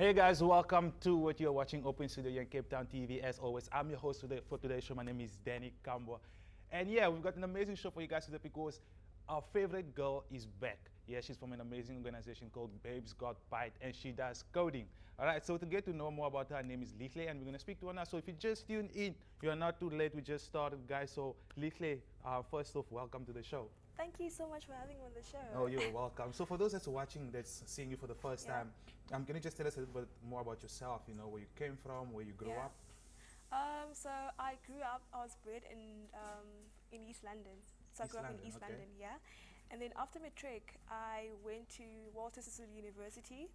Hey guys, welcome to what you're watching Open Studio here in Cape Town TV. As always, I'm your host today for today's show. My name is Danny Kambo. And yeah, we've got an amazing show for you guys today because our favorite girl is back. Yeah, she's from an amazing organization called Babesgotbytes and she does coding. All right, so to get to know more about her name is Lihle and we're going to speak to her now. So if you just tuned in, you're not too late. We just started, guys. So Lihle, first off, welcome to the show. Thank you so much for having me on the show. Oh, you're welcome. So for those that's watching, that's seeing you for the first time, can you just tell us a little bit more about yourself? You know, where you came from, where you grew up? So I grew up, I was bred in East London. So I grew up in East London, yeah. And then after matric, I went to Walter Sisulu University,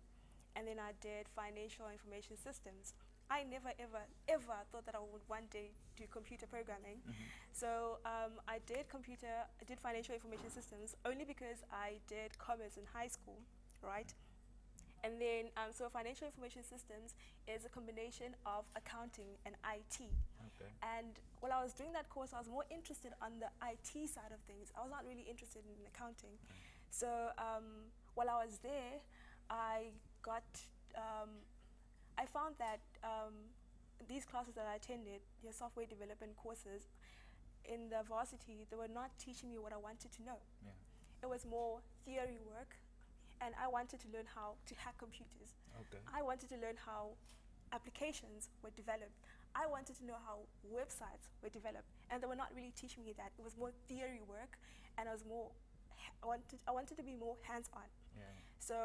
and then I did financial information systems. I never, ever thought that I would one day do computer programming. So I did financial information systems only because I did commerce in high school, right? And then, so financial information systems is a combination of accounting and IT. Okay. And while I was doing that course, I was more interested on the IT side of things. I was not really interested in accounting. So while I was there, I found that these classes that I attended, your software development courses, in the varsity, they were not teaching me what I wanted to know. Yeah. It was more theory work, and I wanted to learn how to hack computers. Okay. I wanted to learn how applications were developed. I wanted to know how websites were developed, and they were not really teaching me that. It was more theory work, and I wanted to be more hands-on. Yeah. So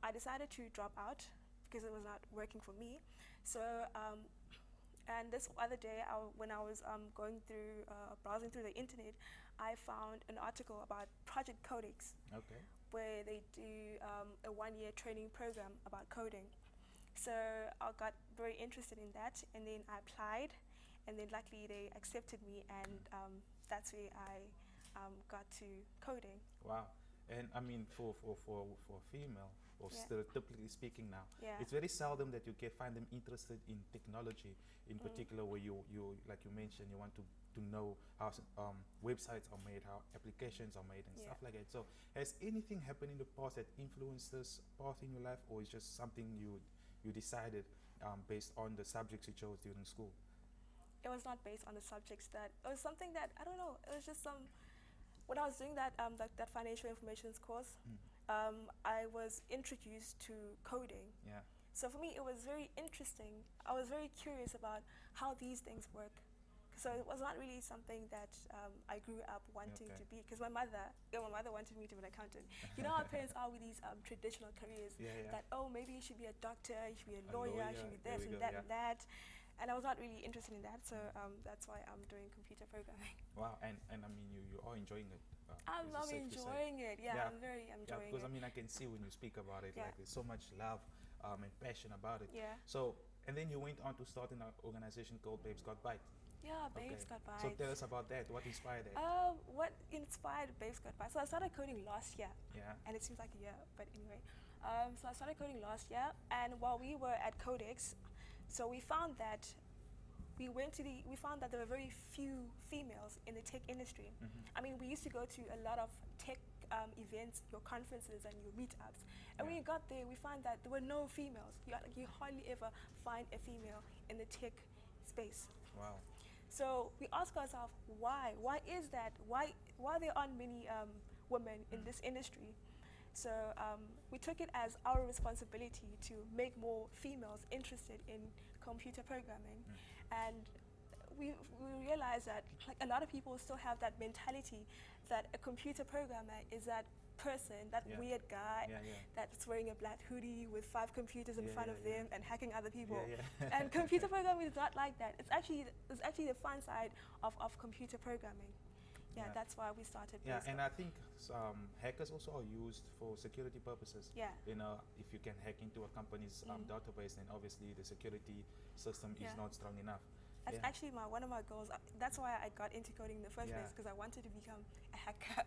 I decided to drop out because it was not working for me. So and this other day, when I was browsing through the internet, I found an article about Project Codex, where they do a one-year training program about coding. So I got very interested in that, and then I applied, and then luckily they accepted me, and that's where I got to coding. Wow. And I mean, for female, or stereotypically speaking now, it's very seldom that you can find them interested in technology, in particular where you like you mentioned, you want to know how websites are made, how applications are made and stuff like that. So has anything happened in the past that influenced this path in your life, or is just something you decided based on the subjects you chose during school? It was not based on the subjects. It was something that, I don't know, it was just when I was doing that financial information course, I was introduced to coding. Yeah. So for me, it was very interesting. I was very curious about how these things work. So it was not really something that I grew up wanting to be, because my mother wanted me to be an accountant. You know how parents are with these traditional careers, that, oh, maybe you should be a doctor, you should be a lawyer, you should be this and that and that. And I was not really interested in that, so that's why I'm doing computer programming. Wow, and I mean, you are enjoying it. I'm enjoying it, I'm very enjoying it. Because I mean, I can see when you speak about it, like there's so much love and passion about it. Yeah. So, and then you went on to start an organization called Babesgotbytes. Yeah, Babesgotbytes. So tell us about that. What inspired that? What inspired Babesgotbytes? So I started coding last year. Yeah. And it seems like a year, but anyway. So I started coding last year, and while we were at Codex, so we found that there were very few females in the tech industry. I mean, we used to go to a lot of tech events, your conferences and your meetups. And when you got there, we found that there were no females. You hardly ever find a female in the tech space. Wow. So we ask ourselves, why? Why is that? Why there aren't many women in this industry? So we took it as our responsibility to make more females interested in computer programming. And we realized that a lot of people still have that mentality that a computer programmer is that person, that weird guy that's wearing a black hoodie with 5 computers in front of them and hacking other people. And computer programming is not like that. It's actually the fun side of computer programming. That's why we started. And I think hackers also are used for security purposes. You know, if you can hack into a company's database, then obviously the security system is not strong enough. That's actually one of my goals. That's why I got into coding in the first place, because I wanted to become a hacker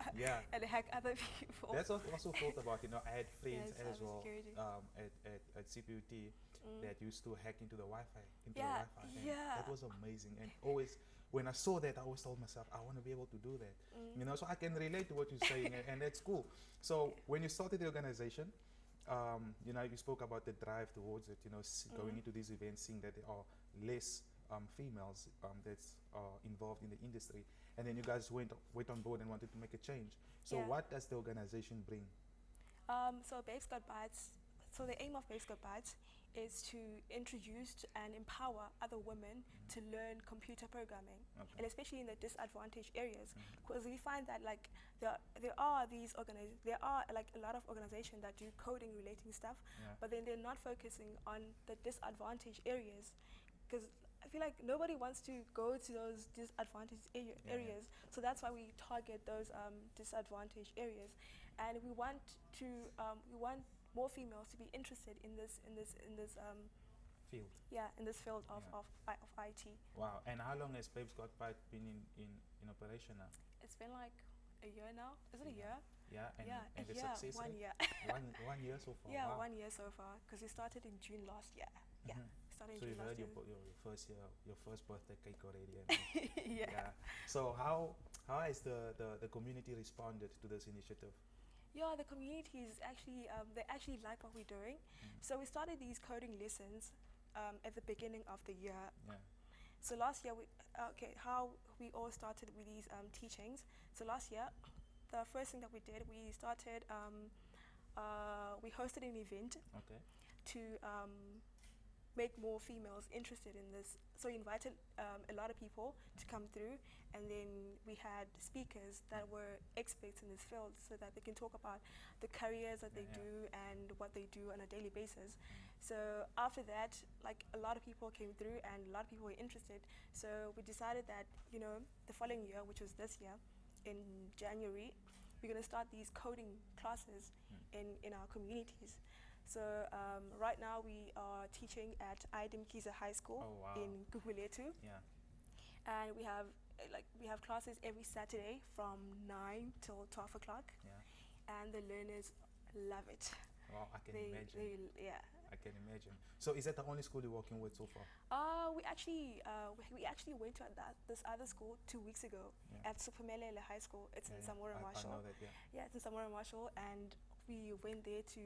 and hack other people. That's also thought about. You know, I had friends as well at CPUT that used to hack into the Wi-Fi. That was amazing. And always, when I saw that, I always told myself, I want to be able to do that. You know, so I can relate to what you're saying, and that's cool. So when you started the organization, you know, you spoke about the drive towards it, you know, going into these events, seeing that there are less females that's involved in the industry, and then you guys went on board and wanted to make a change. So Yeah. what does the organization bring? So Babesgotbytes, so the aim of Babesgotbytes is to introduce and empower other women to learn computer programming, Okay. and especially in the disadvantaged areas, because we find that like there are like a lot of organizations that do coding relating stuff, Yeah. but then they're not focusing on the disadvantaged areas, because I feel like nobody wants to go to those disadvantaged areas. So that's why we target those disadvantaged areas, and we want more females to be interested in this Field. in this field of, Yeah. of IT. Wow. And how long has Babesgotbytes been in operation now? It's been like a year now. Is it a year? Yeah. And, Yeah, and a the year, success 1 rate? year. one year so far. Yeah, Wow. 1 year so far, because we started in June last year. Yeah, Mhm. started in So June you've last had year. your first year, your first birthday cake already. And Yeah. So how has the community responded to this initiative? Yeah, the community is actually, they actually like what we're doing. So we started these coding lessons at the beginning of the year. Yeah. So last year, how we all started with these teachings. So last year, the first thing that we did, we started, we hosted an event Okay. to make more females interested in this. So we invited a lot of people to come through, and then we had speakers that were experts in this field so that they can talk about the careers that they do and what they do on a daily basis. So after that, like a lot of people came through and a lot of people were interested. So we decided that, you know, the following year, which was this year, in January, we're going to start these coding classes in our communities. So right now we are teaching at Gxagxa High School Oh, wow. in Gxagxa, Yeah. and we have classes every Saturday from 9 till 12 o'clock, Yeah. and the learners love it. Wow, I can imagine. Yeah. I can imagine. So is that the only school you're working with so far? We actually went to this other school 2 weeks ago at Menzeleli High School. It's in Samora I Marshall. know that, yeah. Yeah, it's in Samora Marshall, and we went there to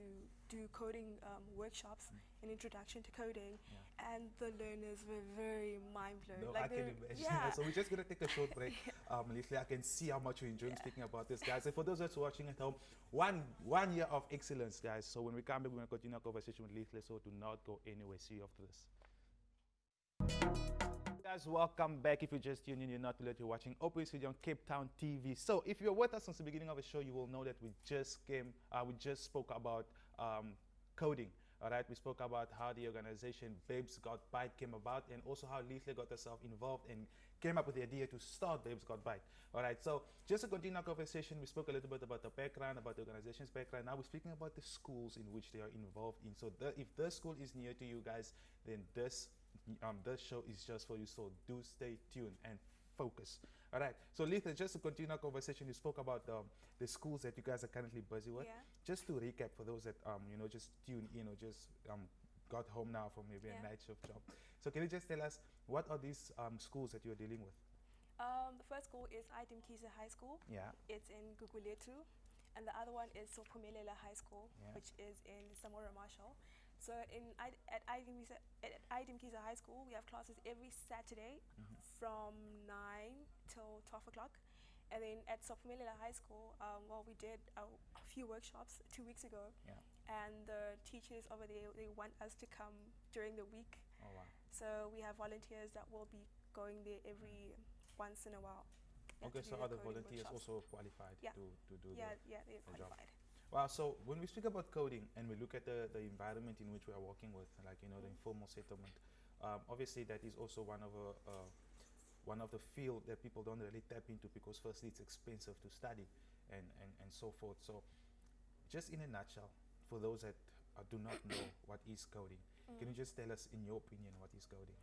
do coding workshops, an introduction to coding, and the learners were very mind blown. No, like I can imagine. Yeah. So we're just going to take a short break. Lihle, I can see how much you're enjoying speaking about this, guys. And for those that's watching at home, one year of excellence, guys. So when we come back, we're going to continue our conversation with Lihle, so do not go anywhere. See you after this. Guys, welcome back. If you just tuned in, you're not too late. You're watching Open Studio on Cape Town TV. So if you're with us since the beginning of the show, you will know that we just spoke about coding. All right, we spoke about how the organization Babesgotbytes came about, and also how Lihle got herself involved and came up with the idea to start Babesgotbytes. All right, so just to continue our conversation, we spoke a little bit about the background, about the organization's background. Now we're speaking about the schools in which they are involved in. So if the school is near to you guys, then this show is just for you. So do stay tuned and focus. All right. So Lihle, just to continue our conversation, you spoke about the schools that you guys are currently busy with. Yeah. Just to recap for those that just tuned in or just got home now from maybe a night shift job. So can you just tell us what are these schools that you're dealing with? The first school is Gxagxa High School. Yeah. It's in Gxagxa, and the other one is Sophumelele High School, which is in Samora Marshall. So at Gxagxa High School, we have classes every Saturday from 9 till 12 o'clock. And then at Sophumelele High School, we did a few workshops 2 weeks ago. Yeah. And the teachers over there, they want us to come during the week. Oh, wow. So we have volunteers that will be going there every once in a while. Okay, so other volunteers also qualified to do they're the job. qualified. Wow, so when we speak about coding and we look at the environment in which we are working with, like, the informal settlement, obviously that is also one of the field that people don't really tap into, because firstly it's expensive to study and so forth. So just in a nutshell, for those that do not know what is coding, can you just tell us, in your opinion, what is coding?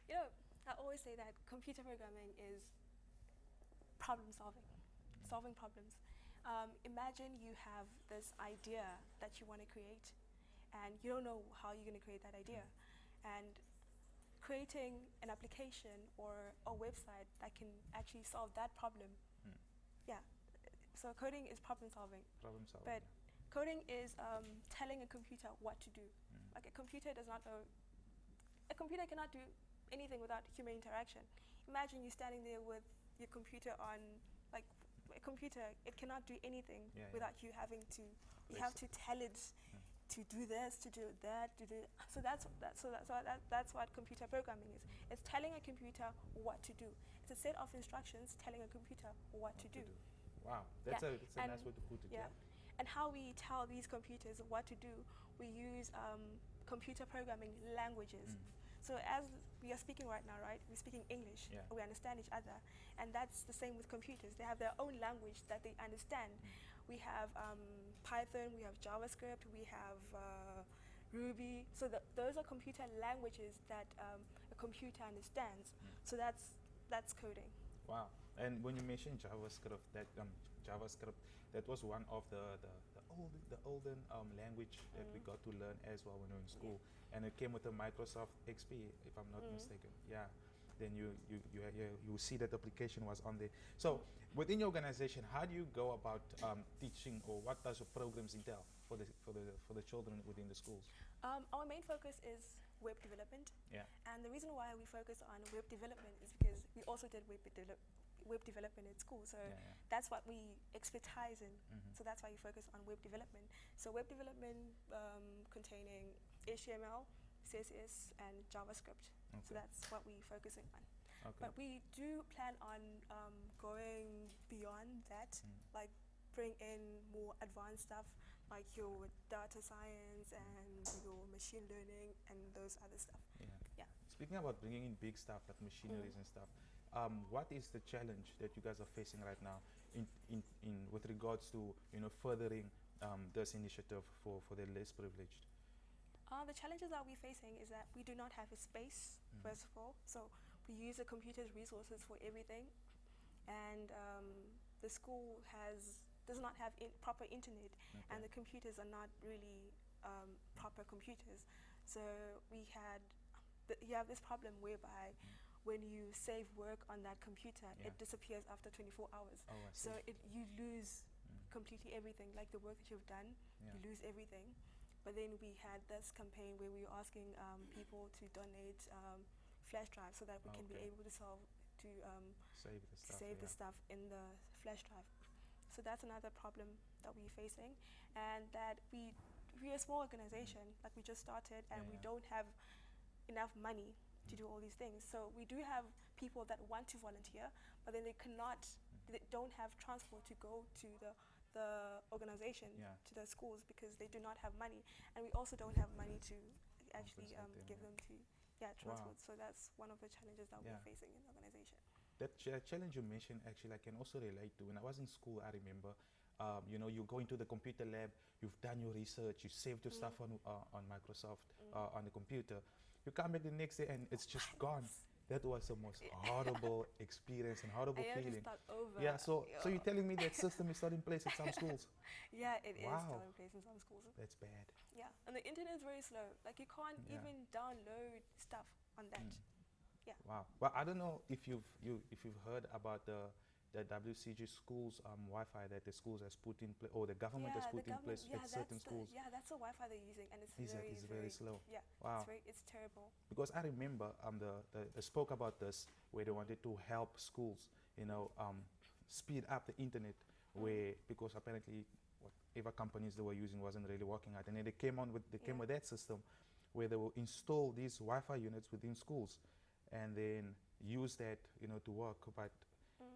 You know, I always say that computer programming is problem solving problems. Imagine you have this idea that you want to create, and you don't know how you're going to create that idea. And creating an application or a website that can actually solve that problem. Yeah. So coding is problem solving. Problem solving. But Coding is telling a computer what to do. Like a computer does not know. A computer cannot do anything without human interaction. Imagine you standing there with your computer on, like a computer. It cannot do anything without you having to. You have to tell it to do this, to do that, to do. So that's what computer programming is. It's telling a computer what to do. It's a set of instructions telling a computer what to do. Wow, that's a nice way to put it. Yeah. And how we tell these computers what to do, we use computer programming languages. So as we are speaking right now, right? We're speaking English. We understand each other, and that's the same with computers. They have their own language that they understand. We have Python, we have JavaScript, we have Ruby. So those are computer languages that a computer understands. So that's coding. Wow. And when you mentioned JavaScript, JavaScript, that was one of the olden language that we got to learn as well when we were in school, and it came with the Microsoft XP, if I'm not mistaken. Yeah. Then you see that application was on there. So within your organization, how do you go about teaching, or what does your programs entail for the children within the schools? Our main focus is web development. Yeah. And the reason why we focus on web development is because we also did web development at school. So that's what we expertise in. So that's why we focus on web development. So web development containing HTML, CSS, and JavaScript. Okay. So that's what we're focusing on. Okay. But we do plan on going beyond that, like bring in more advanced stuff, like your data science and your machine learning and those other stuff. Yeah. Speaking about bringing in big stuff like machineries and stuff, what is the challenge that you guys are facing right now in with regards to furthering this initiative for the less privileged? The challenges that we're facing is that we do not have a space, first of all. So we use the computer's resources for everything, and the school does not have proper internet, and the computers are not really proper computers. So you have this problem whereby when you save work on that computer, it disappears after 24 hours. Oh, so you lose completely everything, like the work that you've done, you lose everything. But then we had this campaign where we were asking people to donate flash drives so that we can be able to save the stuff in the flash drive. So that's another problem that we're facing, and that we're a small organization, like we just started, and we don't have enough money to do all these things. So we do have people that want to volunteer, but then they don't have transport to go to the organization, to the schools, because they do not have money, and we also don't have money to actually give them to transport. So that's one of the challenges that we're facing in the organization. That challenge you mentioned, actually, I can also relate to. When I was in school, I remember, you go into the computer lab, you've done your research, you saved your stuff on Microsoft, on the computer. You come back the next day and it's just gone. That was the most horrible experience and horrible feeling. Start over. Yeah, so you're telling me that system is not in place at some schools? Yeah, it is still in place in some schools. That's bad. Yeah, and the internet is very slow. Like you can't even download stuff on that. Yeah. Wow. Well, I don't know if you've heard about the WCG schools Wi-Fi that the schools has put in place, or the government has put in place at certain schools. Yeah, that's the Wi-Fi they're using, and it's very slow. Yeah. Wow. It's terrible. Because I remember they spoke about this, where they wanted to help schools, speed up the internet, because apparently whatever companies they were using wasn't really working out, and then they came with that system, where they will install these Wi-Fi units within schools, and then use that to work, but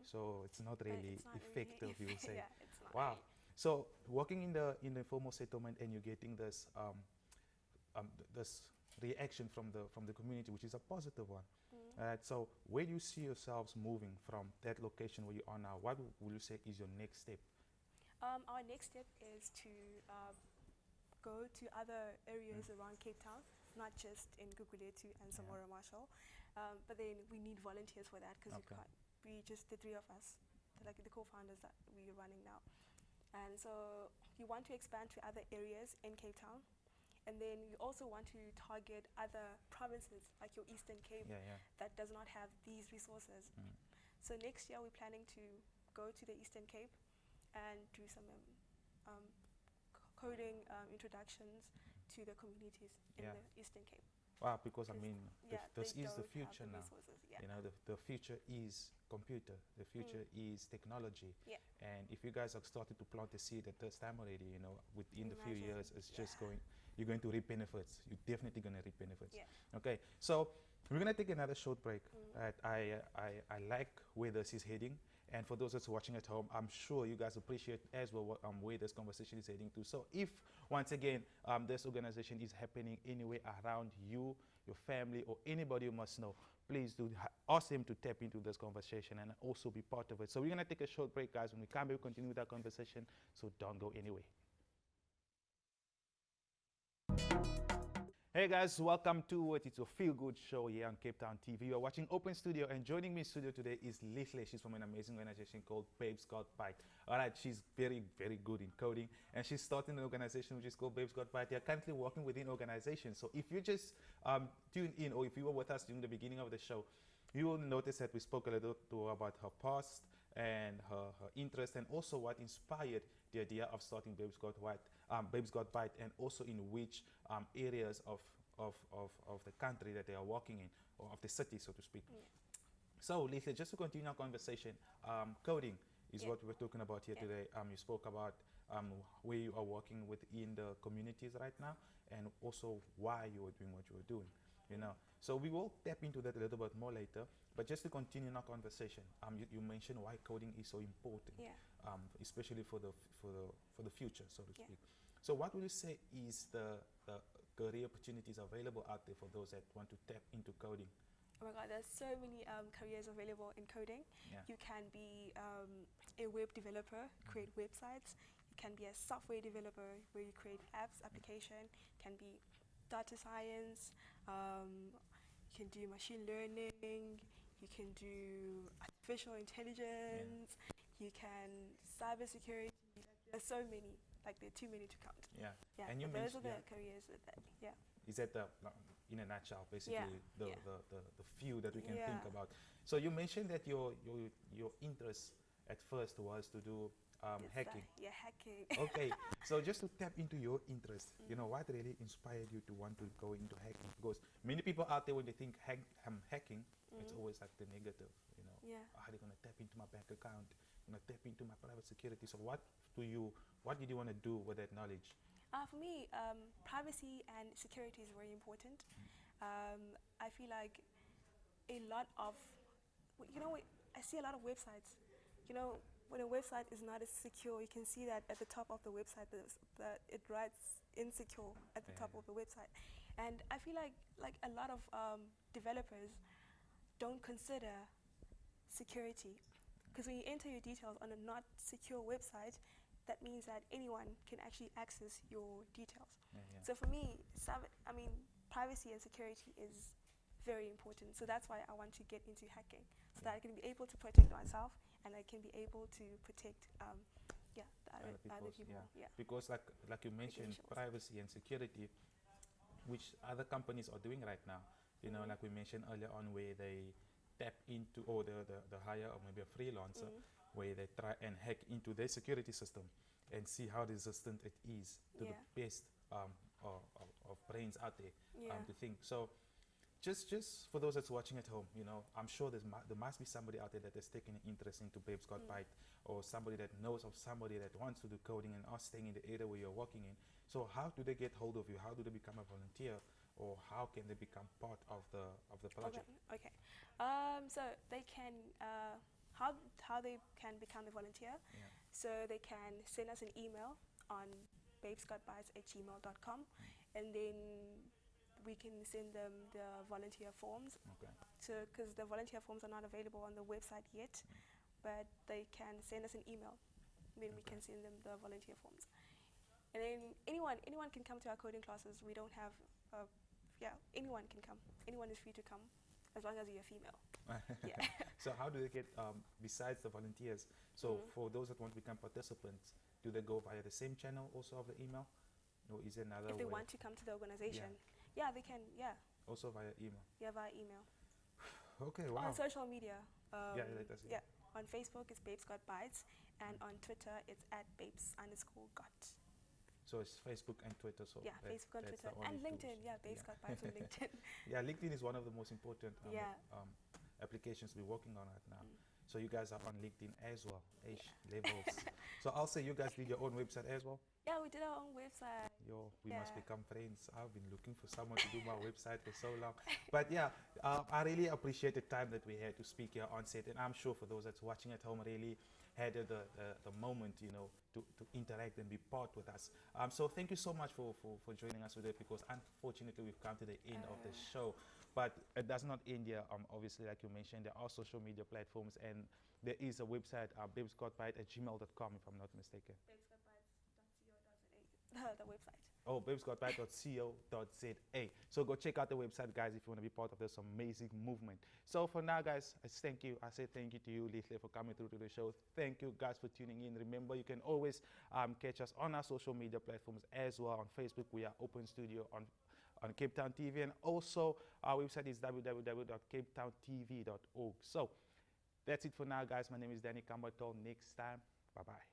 so it's not really effective, you would say. Yeah, it's not. Wow. So working in the informal settlement, and you're getting this this reaction from the community, which is a positive one. So where do you see yourselves moving from that location where you are now? What will you say is your next step? Our next step is to go to other areas around Cape Town, not just in Gugulethu and Samora Marshall, but then we need volunteers for that, because we just the three of us, like the co-founders that we're running now. And so you want to expand to other areas in Cape Town, and then you also want to target other provinces like your Eastern Cape that does not have these resources. So next year we're planning to go to the Eastern Cape and do some coding introductions to the communities in Yeah. the Eastern Cape. Wow, because I 'Cause, mean, yeah, this they is the don't have future the now. resources. Yeah. You know, the future is computer. The future is technology. Yeah. And if you guys have started to plant the seed at this time already, you know, within the few Imagine, years, it's just yeah. you're going to reap benefits. You're definitely going to reap benefits. Yeah. Okay, so we're going to take another short break. Mm. I like where this is heading. And for those that's watching at home, I'm sure you guys appreciate as well where this conversation is heading to. So if, once again, this organization is happening anywhere around you, your family, or anybody you must know, please do ask them to tap into this conversation and also be part of it. So we're going to take a short break, guys. When we come back, we'll continue with our conversation. So don't go anywhere. Hey guys, welcome to it. It's a feel-good show here on Cape Town TV. You are watching Open Studio, and joining me in studio today is Lihle. She's from an amazing organization called Babesgotbytes. All right, she's very, very good in coding, and she's starting an organization which is called Babesgotbytes. They're currently working within organizations. So if you just tune in, or if you were with us during the beginning of the show, you will notice that we spoke a little about her past and her interest, and also what inspired the idea of starting Babesgotbytes, and also in which areas of the country that they are working in, or of the city, so to speak. Yeah. So, Lisa, just to continue our conversation, coding is Yeah. what we're talking about here Yeah. today. You spoke about where you are working within the communities right now, and also why you are doing what you are doing. You know, so we will tap into that a little bit more later. But just to continue our conversation, you mentioned why coding is so important, Yeah. especially for the future, so to Yeah. speak. So, what would you say is the career opportunities available out there for those that want to tap into coding? Oh my God, there's so many careers available in coding. Yeah. You can be a web developer, create websites. You can be a software developer where you create apps, application. Can be data science. You can do machine learning. You can do artificial intelligence. You can cybersecurity. There's so many. Like, there are too many to count. Yeah. Yeah, And you but those are mentioned, the careers that, yeah. is that in a nutshell, basically, Yeah. the few that we can think Yeah. about. So you mentioned that your interest at first was to do It's hacking. Yeah, hacking. Okay, so just to tap into your interest, you know, what really inspired you to want to go into hacking? Because many people out there, when they think hacking, it's always like the negative, you know. Yeah. Are they going to tap into my bank account? Going to tap into my private security? So what did you want to do with that knowledge? For me, privacy and security is very important. I feel like a lot of, I see a lot of websites. You know, when a website is not as secure, you can see that at the top of the website, that it writes insecure at the top of the website. And I feel like a lot of developers don't consider security. Because when you enter your details on a not secure website, that means that anyone can actually access your details. Yeah. So for me, privacy and security is very important. So that's why I want to get into hacking, so that I can be able to protect myself and I can be able to protect the other people. Yeah. Because like you mentioned, Credentials. privacy and security, which other companies are doing right now. You know, like we mentioned earlier on, where they tap into, or the hire, or maybe a freelancer, where they try and hack into their security system and see how resistant it is to the best of brains out there to think. So just for those that's watching at home, you know, I'm sure there must be somebody out there that has taken an interest into Babesgotbytes, or somebody that knows of somebody that wants to do coding and are staying in the area where you're working in. So how do they get hold of you? How do they become a volunteer? Or how can they become part of the project? Okay. So they can how they can become a volunteer. Yeah. So they can send us an email on babesgotbytes@gmail.com, and then we can send them the volunteer forms. Okay. So because the volunteer forms are not available on the website yet, but they can send us an email. Then we can send them the volunteer forms. And then anyone can come to our coding classes. We don't have anyone can come. Anyone is free to come, as long as you're female. Yeah. So how do they get, besides the volunteers, so for those that want to become participants, do they go via the same channel also of the email? Or is there another If they way? want to come to the organization, yeah, they can, Also via email? Yeah, via email. Okay, wow. On social media. Yeah. On Facebook, it's Babesgotbytes, and on Twitter, it's @babes_got. So it's Facebook and Twitter. So Yeah, Facebook and that's Twitter. the only And LinkedIn. tools. Yeah, Babesgotbytes on LinkedIn. Yeah, LinkedIn is one of the most important Yeah. applications we're working on right now. Mm. So you guys are on LinkedIn as well, H levels. So I'll say you guys did your own website as well. Yeah, we did our own website. Yo, we must Yeah. become friends. I've been looking for someone to do my website for so long. But yeah, I really appreciate the time that we had to speak here on set. And I'm sure for those that's watching at home really had the moment, you know, to interact and be part with us. So thank you so much for joining us today, because unfortunately we've come to the end of the show. But it does not end here. Obviously, like you mentioned, there are social media platforms, and there is a website, babesgotbytes@gmail.com, if I'm not mistaken. Babesgotbytes.co.za. The website. Oh, babesgotbytes.co.za. So go check out the website, guys, if you want to be part of this amazing movement. So for now, guys, I thank you. I say thank you to you, Lihle, for coming through to the show. Thank you, guys, for tuning in. Remember, you can always catch us on our social media platforms as well. On Facebook, we are Open Studio. On Cape Town TV, and also our website is www.capetowntv.org. So that's it for now, guys. My name is Danny Kamba. Till next time, bye-bye.